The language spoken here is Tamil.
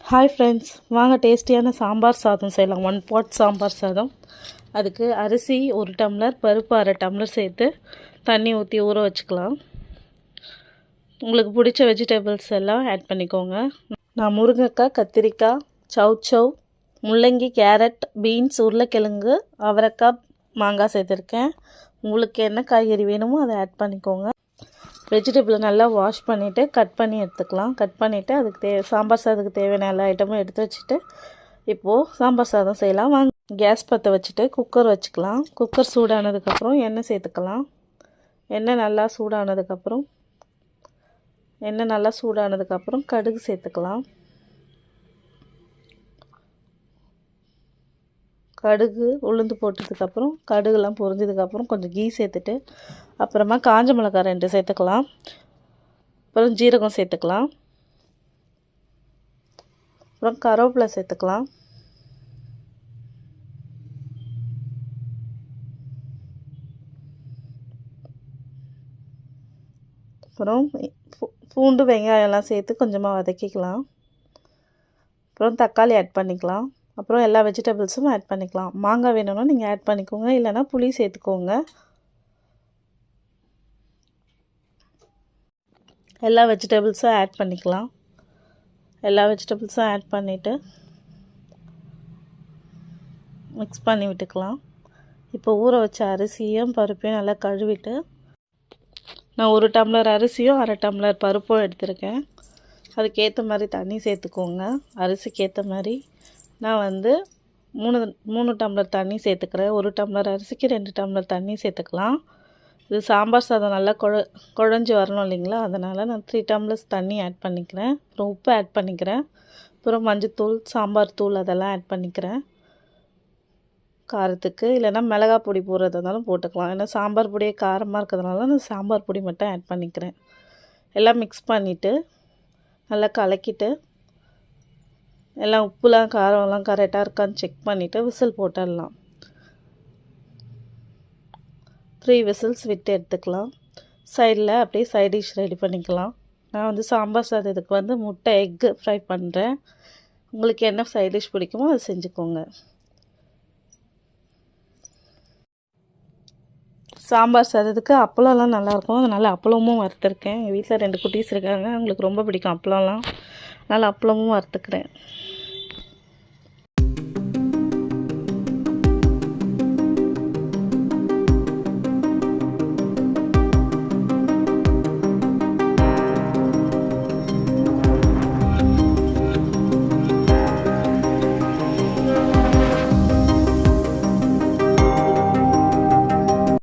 ஹாய் ஃப்ரெண்ட்ஸ், வாங்க டேஸ்டியான சாம்பார் சாதம் செய்யலாம். 1 pot சாம்பார் சாதம். அதுக்கு அரிசி 1 டம்ளர், பருப்பு 1/2 டம்ளர் சேர்த்து தண்ணி ஊற்றி ஊற வச்சுக்கலாம். உங்களுக்கு பிடிச்ச வெஜிடபிள்ஸ் எல்லாம் ஆட் பண்ணிக்கோங்க. நான் முருங்கைக்காய், கத்திரிக்காய், சௌச்சௌ, முள்ளங்கி, கேரட், பீன்ஸ், உருளைக்கிழங்கு, அவரைக்காய், மாங்காய் சேர்த்துருக்கேன். உங்களுக்கு என்ன காய்கறி வேணுமோ அதை ஆட் பண்ணிக்கோங்க. வெஜிடபிளை நல்லா வாஷ் பண்ணிவிட்டு கட் பண்ணி எடுத்துக்கலாம். கட் பண்ணிவிட்டு அதுக்கு சாம்பார் சாதத்துக்கு தேவையான எல்லா ஐட்டமும் எடுத்து வச்சுட்டு இப்போது சாம்பார் சாதம் செய்யலாம். வாங்க. கேஸ் பற்ற வச்சுட்டு குக்கர் வச்சுக்கலாம். குக்கர் சூடானதுக்கப்புறம் எண்ணெய் சேர்த்துக்கலாம். எண்ணெய் நல்லா சூடானதுக்கப்புறம் கடுகு சேர்த்துக்கலாம். கடுகு உளுந்து போட்டதுக்கப்புறம் கடுகுலாம் பொரிஞ்சதுக்கப்புறம் கொஞ்சம் கீ சேர்த்துட்டு அப்புறமா காஞ்ச மிளகாய் 2 சேர்த்துக்கலாம். அப்புறம் ஜீரகம் சேர்த்துக்கலாம். அப்புறம் கருவேப்பிலை சேர்த்துக்கலாம். அப்புறம் பூண்டு வெங்காயம்லாம் சேர்த்து கொஞ்சமாக வதக்கிக்கலாம். அப்புறம் தக்காளி ஆட் பண்ணிக்கலாம். அப்புறம் எல்லா வெஜிடபிள்ஸும் ஆட் பண்ணிக்கலாம். மாங்காய் வேணும்னா நீங்கள் ஆட் பண்ணிக்கோங்க, இல்லைனா புளி சேர்த்துக்கோங்க. எல்லா வெஜிடபிள்ஸும் ஆட் பண்ணிக்கலாம். எல்லா வெஜிடபிள்ஸும் ஆட் பண்ணிவிட்டு மிக்ஸ் பண்ணி விட்டுக்கலாம். இப்போ ஊற வச்ச அரிசியும் பருப்பையும் நல்லா கழுவிட்டு நான் 1 டம்ளர் அரிசியும் 1/2 டம்ளர் பருப்பும் எடுத்திருக்கேன். அதுக்கேற்ற மாதிரி தண்ணி சேர்த்துக்கோங்க. அரிசிக்கு ஏற்ற மாதிரி நான் 3 டம்ளர் தண்ணி சேர்த்துக்கிறேன். 1 டம்ளர் அரிசிக்கு 2 டம்ளர் தண்ணி சேர்த்துக்கலாம். இது சாம்பார் சாதம் நல்லா குழஞ்சி வரணும் இல்லைங்களா, அதனால் நான் 3 டம்ளர்ஸ் தண்ணி ஆட் பண்ணிக்கிறேன். அப்புறம் உப்பு ஆட் பண்ணிக்கிறேன். அப்புறம் மஞ்சத்தூள், சாம்பார் தூள் அதெல்லாம் ஆட் பண்ணிக்கிறேன் காரத்துக்கு. இல்லைனா மிளகாய் பொடி போடுறதா இருந்தாலும் போட்டுக்கலாம். ஏன்னா சாம்பார் பொடியே காரமாக இருக்கிறதுனால நான் சாம்பார் பொடி மட்டும் ஆட் பண்ணிக்கிறேன். எல்லாம் மிக்ஸ் பண்ணிவிட்டு நல்லா கலக்கிட்டு எல்லாம் உப்புலாம் காரம்லாம் கரெக்டாக இருக்கான்னு செக் பண்ணிவிட்டு விசில் போட்டுடலாம். 3 விசில்ஸ் விட்டு எடுத்துக்கலாம். சைடில் அப்படியே சைட் டிஷ் ரெடி பண்ணிக்கலாம். நான் சாம்பார் சாதத்துக்கு முட்டை எக்கு ஃப்ரை பண்ணுறேன். உங்களுக்கு என்ன சைட் டிஷ் பிடிக்குமோ அதை செஞ்சுக்கோங்க. சாம்பார் சாதத்துக்கு அப்பளம்லாம் நல்லாயிருக்கும். அதனால் அப்பளமும் வறுத்துருக்கேன். எங்கள் வீட்டில் 2 குட்டீஸ் இருக்காங்க, அவங்களுக்கு ரொம்ப பிடிக்கும் அப்பளம்லாம். அதனால் அப்பளமும் வறுத்துக்கிறேன்.